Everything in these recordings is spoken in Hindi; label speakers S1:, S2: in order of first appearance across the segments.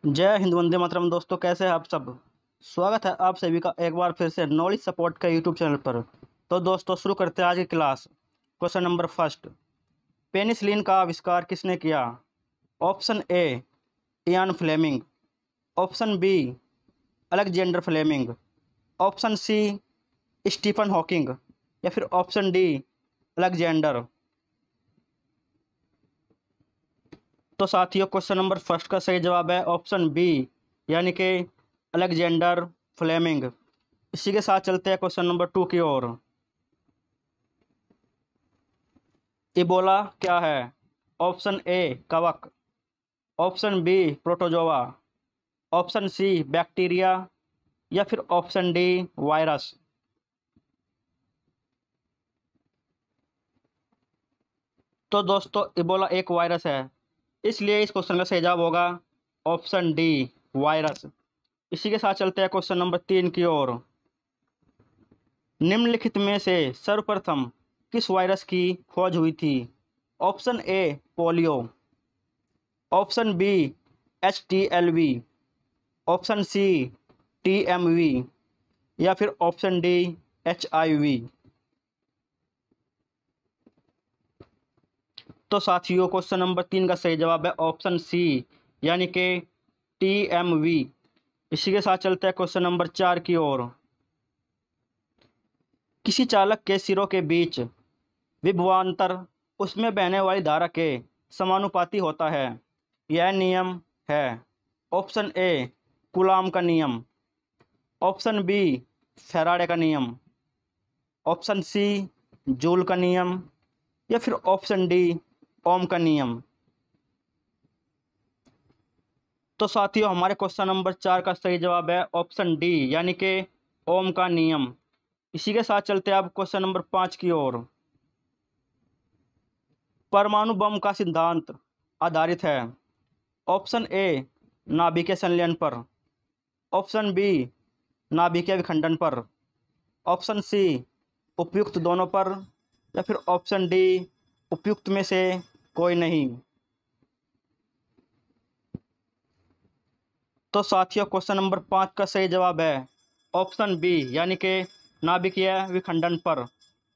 S1: जय हिंद, वंदे मातरम। दोस्तों, कैसे हैं आप सब। स्वागत है आप सभी का एक बार फिर से नॉलेज सपोर्ट का यूट्यूब चैनल पर। तो दोस्तों, शुरू करते हैं आज की class. Question number first. Penicillin का आविष्कार किसने किया। Option A Ian Fleming, option B Alexander Fleming, option C Stephen Hawking, या फिर ऑप्शन डी अलेक्जेंडर। तो साथियों, क्वेश्चन नंबर फर्स्ट का सही जवाब है ऑप्शन बी, यानी कि अलेक्जेंडर फ्लेमिंग। इसी के साथ चलते हैं क्वेश्चन नंबर टू की ओर। इबोला क्या है। ऑप्शन ए कवक, option B protozoa, option C bacteria, या फिर ऑप्शन डी वायरस। तो दोस्तों, इबोला एक वायरस है, इसलिए इस क्वेश्चन का सही जवाब होगा ऑप्शन डी वायरस। इसी के साथ चलते हैं क्वेश्चन नंबर तीन की ओर। निम्नलिखित में से सर्वप्रथम किस वायरस की खोज हुई थी। Option A polio, option B HTLV, option C TMV, या फिर ऑप्शन डी HIV। तो साथियों, क्वेश्चन नंबर तीन का सही जवाब है ऑप्शन सी, यानी कि TMV। इसी के साथ चलते हैं क्वेश्चन नंबर चार की ओर। किसी चालक के सिरों के बीच विभवांतर उसमें बहने वाली धारा के समानुपाती होता है। यह नियम है। ऑप्शन ए कूलाम का नियम, ऑप्शन बी फैराडे का नियम, ऑप्शन सी जूल का नियम, या फिर ऑप्शन डी ओम का नियम। तो साथियों, हमारे क्वेश्चन नंबर चार का सही जवाब है ऑप्शन डी, यानी कि ओम का नियम। इसी के साथ चलते हैं अब क्वेश्चन नंबर पाँच की ओर। परमाणु बम का सिद्धांत आधारित है। ऑप्शन ए नाभिकीय संलयन पर, ऑप्शन बी नाभिकीय विखंडन पर, ऑप्शन सी उपयुक्त दोनों पर, या फिर ऑप्शन डी उपयुक्त में से कोई नहीं। तो साथियों, क्वेश्चन नंबर पाँच का सही जवाब है ऑप्शन बी, यानी कि नाभिकीय विखंडन पर।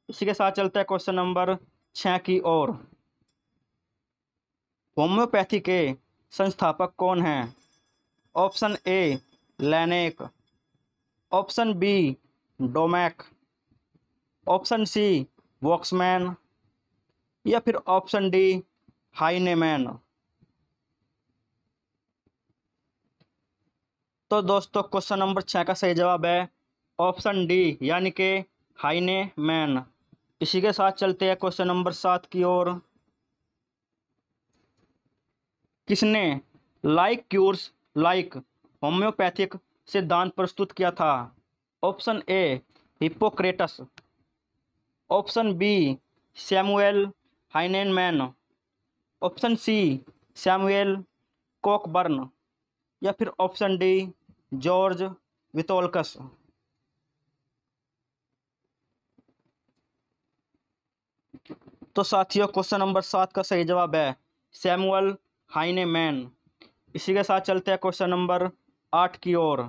S1: इसी के साथ चलते हैं क्वेश्चन नंबर छः की ओर। होम्योपैथी के संस्थापक कौन हैं। Option A Laennec, option B Domagk, option C Waksman, या फिर ऑप्शन डी हाइनेमैन। तो दोस्तों, क्वेश्चन नंबर छः का सही जवाब है ऑप्शन डी, यानी कि हाइनेमैन। इसी के साथ चलते हैं क्वेश्चन नंबर सात की ओर। किसने लाइक क्यूर्स लाइक होम्योपैथिक सिद्धांत प्रस्तुत किया था। Option A Hippocrates, option B Samuel Hahnemann, option C Samuel Cockburn, या फिर ऑप्शन डी जॉर्ज वितोल्कस। तो साथियों, क्वेश्चन नंबर सात का सही जवाब है सैमुअल हाइनेमैन। इसी के साथ चलते हैं क्वेश्चन नंबर आठ की ओर।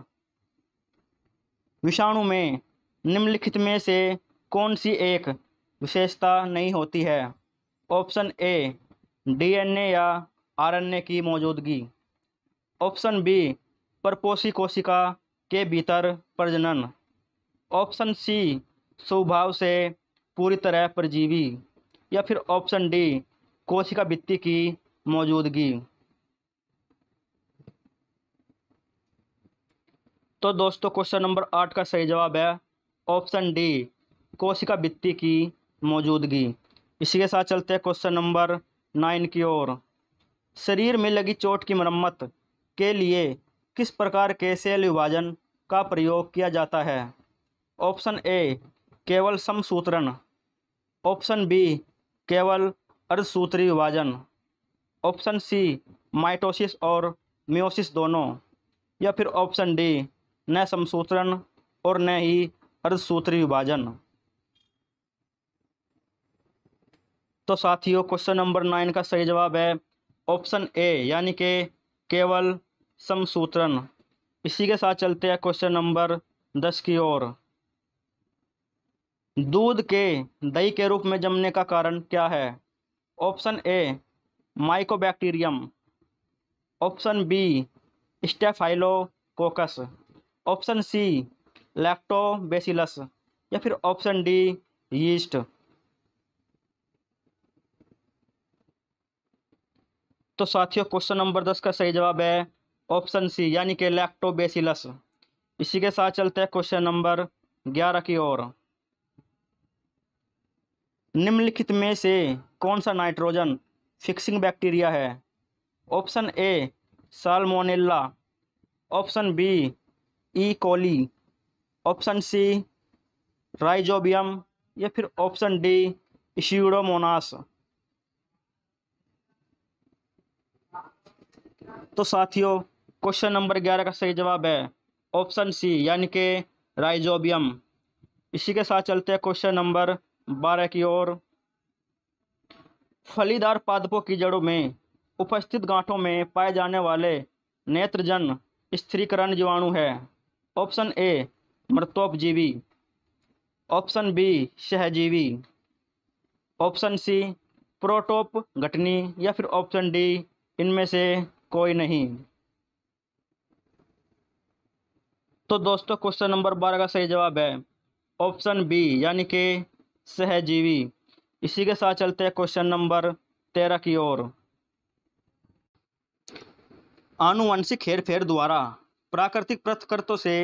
S1: विषाणु में निम्नलिखित में से कौन सी एक विशेषता नहीं होती है। ऑप्शन ए DNA या RNA की मौजूदगी, ऑप्शन बी परपोषी कोशिका के भीतर प्रजनन, ऑप्शन सी स्वभाव से पूरी तरह परजीवी, या फिर ऑप्शन डी कोशिका भित्ति की मौजूदगी। तो दोस्तों, क्वेश्चन नंबर आठ का सही जवाब है ऑप्शन डी कोशिका भित्ति की मौजूदगी। इसी के साथ चलते हैं क्वेश्चन नंबर नाइन की ओर। शरीर में लगी चोट की मरम्मत के लिए किस प्रकार के सेल विभाजन का प्रयोग किया जाता है। ऑप्शन ए केवल समसूत्रण, ऑप्शन बी केवल अर्धसूत्री विभाजन, ऑप्शन सी माइटोसिस और मियोसिस दोनों, या फिर ऑप्शन डी न समसूत्रण और न ही अर्धसूत्री विभाजन। तो साथियों, क्वेश्चन नंबर नाइन का सही जवाब है ऑप्शन ए, यानी कि केवल समसूत्रण। इसी के साथ चलते हैं क्वेश्चन नंबर 10 की ओर। दूध के दही के रूप में जमने का कारण क्या है? Option A mycobacterium, option B staphylococcus, option C lactobacillus या फिर ऑप्शन डी यीस्ट। तो साथियों क्वेश्चन नंबर 10 का सही जवाब है ऑप्शन सी यानी कि लैक्टोबैसिलस। इसी के साथ चलते हैं क्वेश्चन नंबर 11 की ओर। निम्नलिखित में से कौन सा नाइट्रोजन फिक्सिंग बैक्टीरिया है? Option A salmonella, option B E coli, option C rhizobium या फिर ऑप्शन डी स्यूडोमोनास। तो साथियों क्वेश्चन नंबर 11 का सही जवाब है ऑप्शन सी यानी कि राइजोबियम। इसी के साथ चलते हैं क्वेश्चन नंबर 12 की ओर। फलीदार पादपों की जड़ों में उपस्थित गांठों में पाए जाने वाले नेत्रजन स्थिरीकरण जीवाणु है? ऑप्शन ए मृतोपजीवी, ऑप्शन बी सहजीवी, ऑप्शन सी प्रोटोपघटनी या फिर ऑप्शन डी इनमें से कोई नहीं। तो दोस्तों क्वेश्चन नंबर 12 का सही जवाब है ऑप्शन बी यानी कि सहजीवी। इसी के साथ चलते हैं क्वेश्चन नंबर 13 की ओर। आनुवंशिक हेरफेर द्वारा प्राकृतिक पृथकृतों से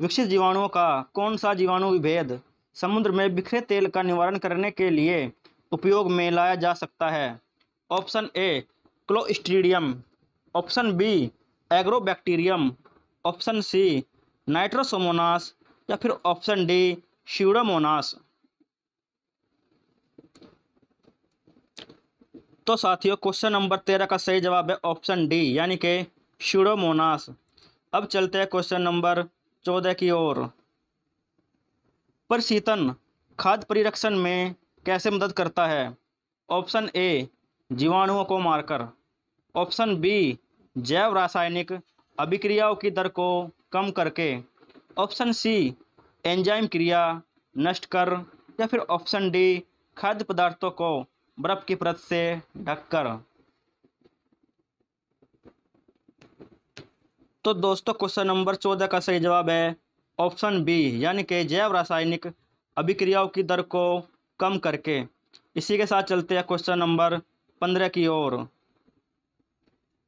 S1: विकसित जीवाणुओं का कौन सा जीवाणु विभेद समुद्र में बिखरे तेल का निवारण करने के लिए उपयोग में लाया जा सकता है? Option A clostridium, option B agrobacterium, option C nitrosomonas या फिर ऑप्शन डी स्यूडोमोनास। तो साथियों क्वेश्चन नंबर 13 का सही जवाब है ऑप्शन डी यानी कि स्यूडोमोनास। अब चलते हैं क्वेश्चन नंबर 14 की ओर। प्रशीतन खाद्य परिरक्षण में कैसे मदद करता है? ऑप्शन ए जीवाणुओं को मारकर, ऑप्शन बी जैव रासायनिक अभिक्रियाओं की दर को कम करके, ऑप्शन सी एंजाइम क्रिया नष्ट कर या फिर ऑप्शन डी खाद्य पदार्थों को बर्फ की परत से ढककर। तो दोस्तों क्वेश्चन नंबर 14 का सही जवाब है ऑप्शन बी यानी कि जैव रासायनिक अभिक्रियाओं की दर को कम करके। इसी के साथ चलते हैं क्वेश्चन नंबर 15 की ओर।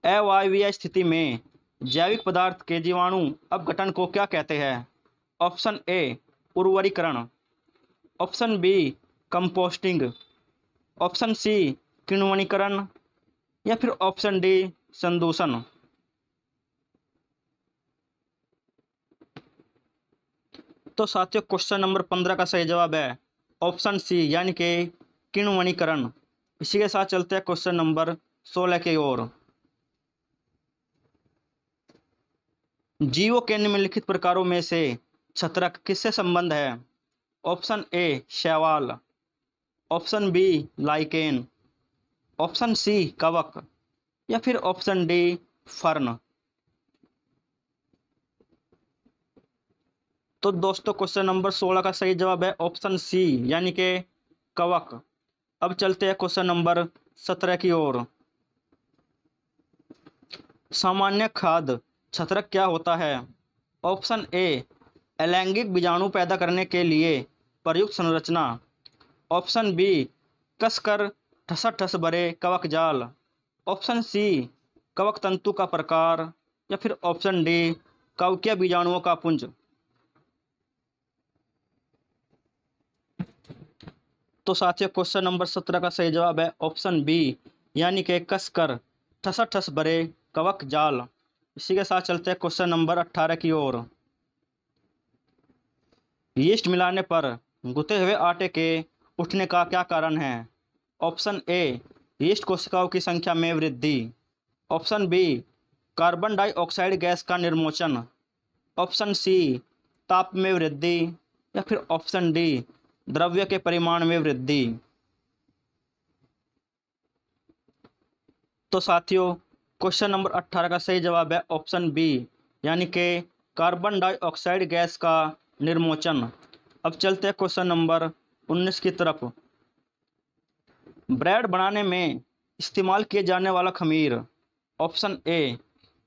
S1: अवायवीय स्थिति में जैविक पदार्थ के जीवाणु अपघटन को क्या कहते हैं? ऑप्शन ए उर्वरीकरण, option B composting, option C किण्वनीकरण या फिर ऑप्शन डी संदूषण। तो साथियों क्वेश्चन नंबर 15 का सही जवाब है ऑप्शन सी यानी कि किण्वनीकरण। इसी के साथ चलते हैं क्वेश्चन नंबर 16 की ओर। जीवों के निम्नलिखित प्रकारों में से छत्रक किससे संबंध है? ऑप्शन ए शैवाल, option B lichen, option C कवक या फिर ऑप्शन डी फर्न। तो दोस्तों क्वेश्चन नंबर 16 का सही जवाब है ऑप्शन सी यानी कि कवक। अब चलते हैं क्वेश्चन नंबर 17 की ओर। सामान्य खाद्य छत्रक क्या होता है? ऑप्शन ए अलैंगिक बीजाणु पैदा करने के लिए प्रयुक्त संरचना, ऑप्शन बी कसकर ठसाठस भरे कवक जाल, ऑप्शन सी कवक तंतु का प्रकार या फिर ऑप्शन डी कवकीय बीजाणुओं का पुंज। तो साथियों क्वेश्चन नंबर 17 का सही जवाब है ऑप्शन बी यानी कि कसकर ठसाठस भरे कवक जाल। इसी के साथ चलते हैं क्वेश्चन नंबर 18 की ओर। यीस्ट मिलाने पर गुथे हुए आटे के उठने का क्या कारण है? ऑप्शन ए यीस्ट कोशिकाओं की संख्या में वृद्धि, option B carbon dioxide gas का निर्मोचन, ऑप्शन सी ताप में वृद्धि या फिर ऑप्शन डी द्रव्य के परिमाण में वृद्धि। तो साथियों क्वेश्चन नंबर 18 का सही जवाब है ऑप्शन बी, यानी कि कार्बन डाइऑक्साइड गैस का निर्मोचन। अब चलते हैं क्वेश्चन नंबर 19 की तरफ। ब्रेड बनाने में इस्तेमाल किए जाने वाला खमीर, ऑप्शन ए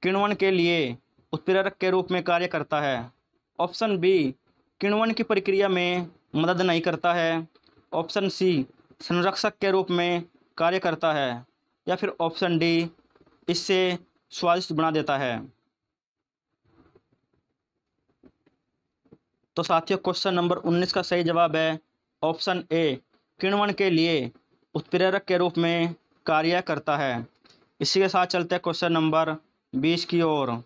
S1: किण्वन के लिए उत्प्रेरक के रूप में कार्य करता है, ऑप्शन बी किण्वन की प्रक्रिया में मदद नहीं करता है, ऑप्शन सी संरक्षक के रूप में कार्य करता है, या फिर ऑप्शन डी इससे स्वादिष्ट बना देता है। तो साथियों क्वेश्चन नंबर 19 का सही जवाब है ऑप्शन ए, किण्वन के लिए उत्प्रेरक के रूप में कार्य करता है। इसी के साथ चलते हैं क्वेश्चन नंबर 20 की ओर।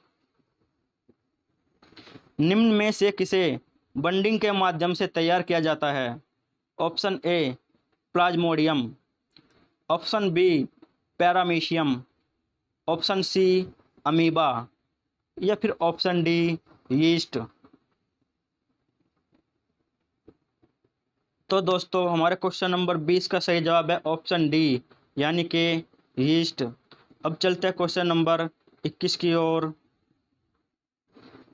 S1: निम्न में से किसे बंडिंग के माध्यम से तैयार किया जाता है, option A plasmodium, option B paramecium, option C amoeba, या फिर ऑप्शन डी यीस्ट। तो दोस्तों हमारे क्वेश्चन नंबर 20 का सही जवाब है ऑप्शन डी, यानी कि यीस्ट। अब चलते हैं क्वेश्चन नंबर 21 की ओर।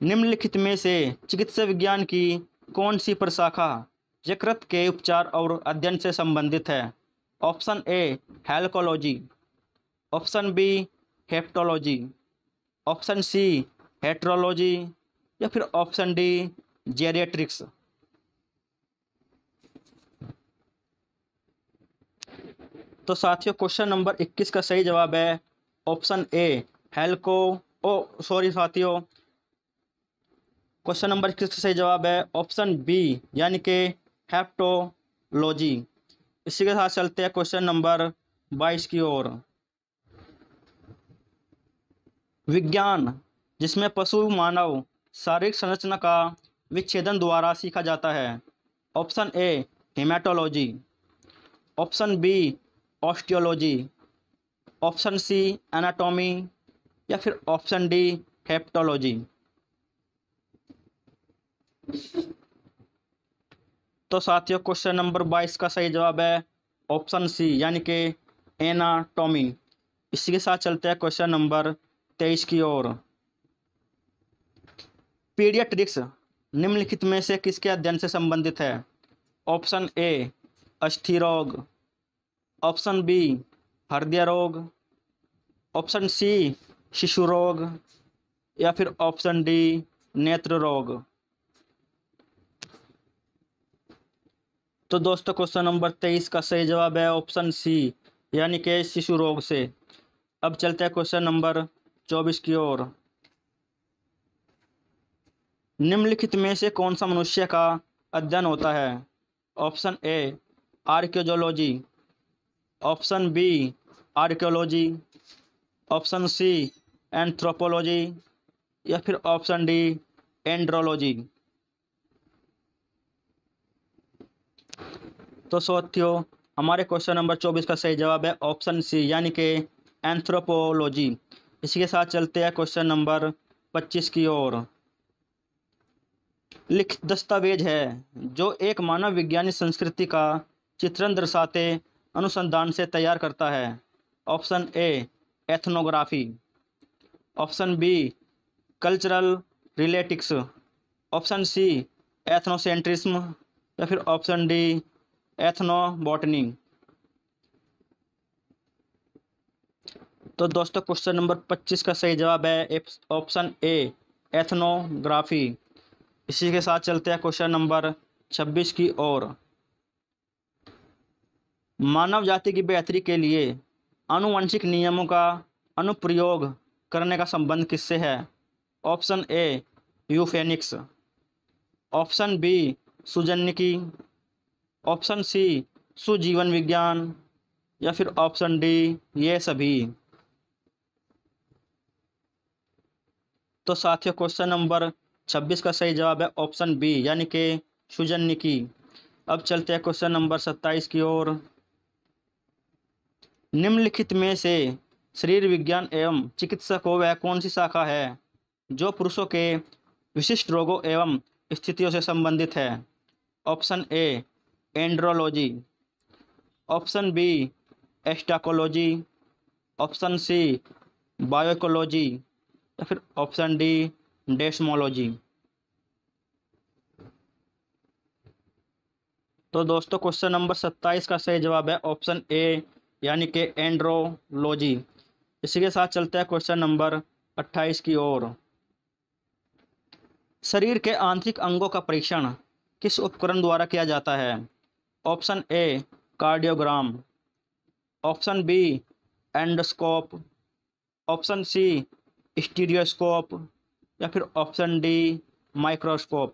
S1: निम्नलिखित में से चिकित्सा विज्ञान की कौन सी प्रशाखा यकृत के उपचार और अध्ययन से संबंधित है, option A helcology, option B hepatology, option C heterology, या फिर ऑप्शन डी जेरिएट्रिक्स। तो साथियों क्वेश्चन नंबर 21 का सही जवाब है ऑप्शन ए साथियों क्वेश्चन नंबर 21 का सही जवाब है ऑप्शन बी, यानी कि हेप्टोलॉजी। इसी के साथ चलते हैं क्वेश्चन नंबर 22 की ओर। विज्ञान जिसमें पशु मानव शारीरिक संरचना का विच्छेदन द्वारा सीखा जाता है, option A haematology, option B osteology, option C anatomy, या फिर ऑप्शन डी हेप्टोलॉजी। तो साथियों क्वेश्चन नंबर 22 का सही जवाब है ऑप्शन सी, यानी कि एनाटॉमी। इसी के साथ चलते हैं क्वेश्चन नंबर 23 की ओर। पीडियाट्रिक्स निम्नलिखित में से किसके अध्ययन से संबंधित है, ऑप्शन ए अस्थि रोग, ऑप्शन बी हृदय रोग, ऑप्शन सी शिशु रोग, या फिर ऑप्शन डी नेत्र रोग। तो दोस्तों क्वेश्चन नंबर 23 का सही जवाब है ऑप्शन सी, यानी कि शिशु रोग से। अब चलते हैं क्वेश्चन नंबर 24 की ओर। निम्नलिखित में से कौन सा मनुष्य का अध्ययन होता है, option A archaeology, option B archaeology, option C anthropology, या फिर ऑप्शन डी एंड्रोलॉजी। तो साथियों हमारे क्वेश्चन नंबर 24 का सही जवाब है ऑप्शन सी, यानी कि एंथ्रोपोलॉजी। इसी के साथ चलते हैं क्वेश्चन नंबर 25 की ओर। लिखित दस्तावेज है जो एक मानव विज्ञानी संस्कृति का चित्रण दर्शाते अनुसंधान से तैयार करता है, option A ethnography, option B cultural relativism, option C ethnocentrism, या फिर ऑप्शन डी एथनोबॉटनी। तो दोस्तों क्वेश्चन नंबर 25 का सही जवाब है ऑप्शन ए एथनोग्राफी। इसी के साथ चलते हैं क्वेश्चन नंबर 26 की ओर। मानव जाति की बेहतरी के लिए आनुवंशिक नियमों का अनुप्रयोग करने का संबंध किससे है, option A euphenics, option B सुजननिकी, ऑप्शन सी सुजीवन विज्ञान, या फिर ऑप्शन डी ये सभी। तो साथियों क्वेश्चन नंबर 26 का सही जवाब है ऑप्शन बी, यानी कि सुजननिकी। अब चलते हैं क्वेश्चन नंबर 27 की ओर। निम्नलिखित में से शरीर विज्ञान एवं चिकित्सा को वह कौन सी शाखा है जो पुरुषों के विशिष्ट रोगों एवं स्थितियों से संबंधित है, option A andrology, option B astacology, option C bioecology या फिर ऑप्शन डी डेस्मोलॉजी। तो दोस्तों क्वेश्चन नंबर 27 का सही जवाब है ऑप्शन ए यानी कि एंड्रोलॉजी। इसी के साथ चलते हैं क्वेश्चन नंबर 28 की ओर। शरीर के आंतरिक अंगों का परीक्षण किस उपकरण द्वारा किया जाता है? Option A cardiogram, option B endoscope, option C stereoscope या फिर ऑप्शन डी माइक्रोस्कोप।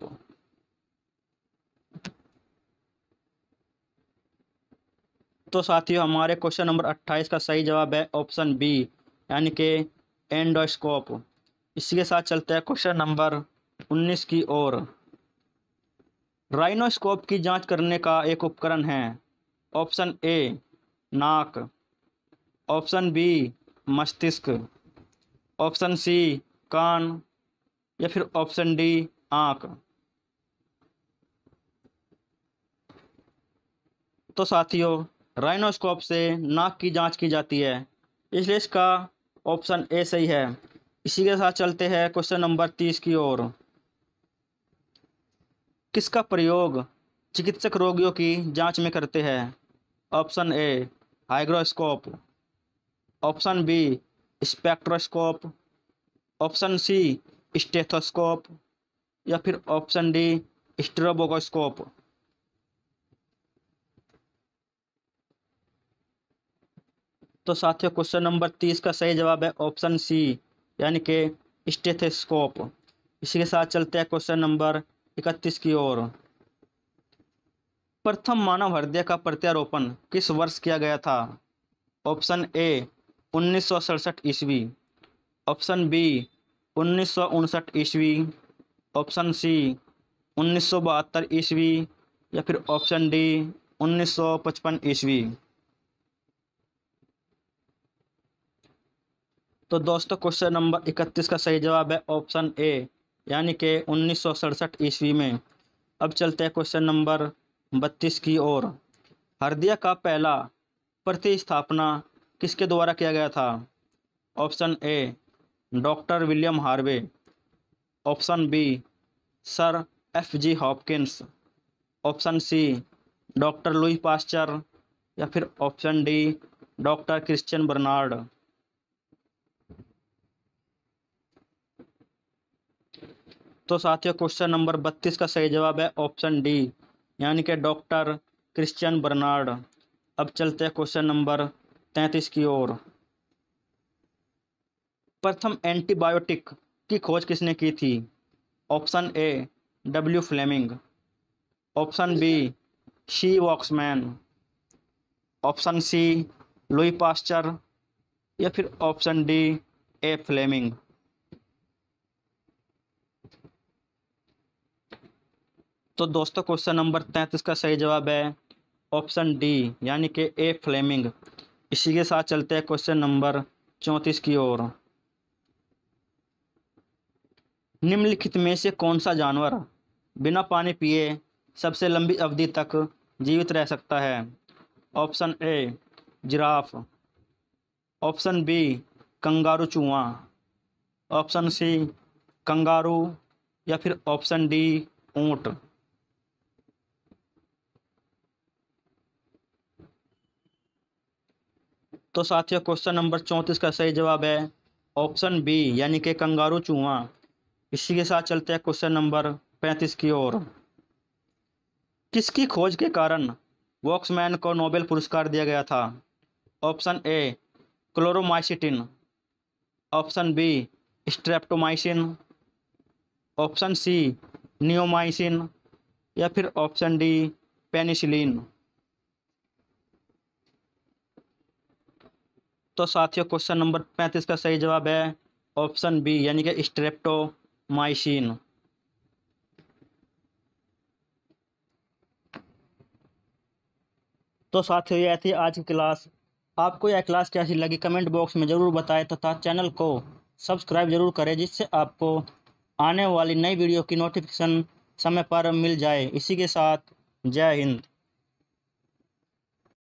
S1: तो साथियों हमारे क्वेश्चन नंबर 28 का सही जवाब है ऑप्शन बी यानी कि एंडोस्कोप। इसी के साथ चलते हैं क्वेश्चन नंबर 19 की ओर। राइनोस्कोप की जांच करने का एक उपकरण है। ऑप्शन ए नाक, ऑप्शन बी मस्तिष्क, ऑप्शन सी कान या फिर ऑप्शन डी आँख। तो साथियों राइनोस्कोप से नाक की जांच की जाती है, इसलिए इसका ऑप्शन ए सही है। इसी के साथ चलते हैं क्वेश्चन नंबर 30 की ओर। किसका प्रयोग चिकित्सक रोगियों की जांच में करते हैं? Option A hygroscope, option B spectroscope, option C stethoscope या फिर ऑप्शन डी स्ट्रोबोस्कोप। तो साथियों क्वेश्चन नंबर 30 का सही जवाब है ऑप्शन सी यानी कि स्टेथोस्कोप। इसी के साथ चलते हैं क्वेश्चन नंबर 31 की ओर। प्रथम मानव हृदय का प्रत्यारोपण किस वर्ष किया गया था? ऑप्शन ए 1967 ईस्वी, ऑप्शन बी 1959 ईस्वी, ऑप्शन सी 1972 ईस्वी या फिर ऑप्शन डी 1955 ईस्वी। तो दोस्तों क्वेश्चन नंबर 31 का सही जवाब है ऑप्शन ए यानी कि 1967 ईस्वी में। अब चलते हैं क्वेश्चन नंबर 32 की ओर। हृदय का पहला प्रतिस्थापना किसके द्वारा किया गया था? Option A doctor William Harvey, option B sir F G. Hopkins, option C doctor Louis Pasteur या फिर option D doctor Christiaan Barnard. तो साथियों क्वेश्चन नंबर 32 का सही जवाब है ऑप्शन डी यानी कि डॉक्टर क्रिश्चियन बर्नार्ड। अब चलते हैं क्वेश्चन नंबर 33 की ओर। प्रथम एंटीबायोटिक की खोज किसने की थी? Option A W Fleming, option B C Waksman, option C Louis Pasteur या फिर ऑप्शन डी ए फ्लेमिंग। तो दोस्तों क्वेश्चन नंबर 33 का सही जवाब है ऑप्शन डी यानी कि ए फ्लेमिंग। इसी के साथ चलते हैं क्वेश्चन नंबर 34 की ओर। निम्नलिखित में से कौन सा जानवर बिना पानी पिए सबसे लंबी अवधि तक जीवित रह सकता है? Option A giraffe, option B kangaroo चूहा, ऑप्शन सी कंगारू या फिर ऑप्शन डी ऊंट। तो साथियों क्वेश्चन नंबर 34 का सही जवाब है ऑप्शन बी यानी कि कंगारू चूहा। इसी के साथ चलते हैं क्वेश्चन नंबर 35 की ओर। किसकी खोज के कारण वॉक्समैन को नोबेल पुरस्कार दिया गया था? Option A chloromycetin, option B streptomycin, option C neomycin या फिर ऑप्शन डी पेनिसिलिन। तो साथियों क्वेश्चन नंबर 35 का सही जवाब है ऑप्शन बी यानी कि स्ट्रेप्टोमाइसिन। तो साथियों यह थी आज की क्लास। आपको यह क्लास कैसी लगी कमेंट बॉक्स में ज़रूर बताएं तथा चैनल को सब्सक्राइब जरूर करें जिससे आपको आने वाली नई वीडियो की नोटिफिकेशन समय पर मिल जाए। इसी के साथ जय हिंद।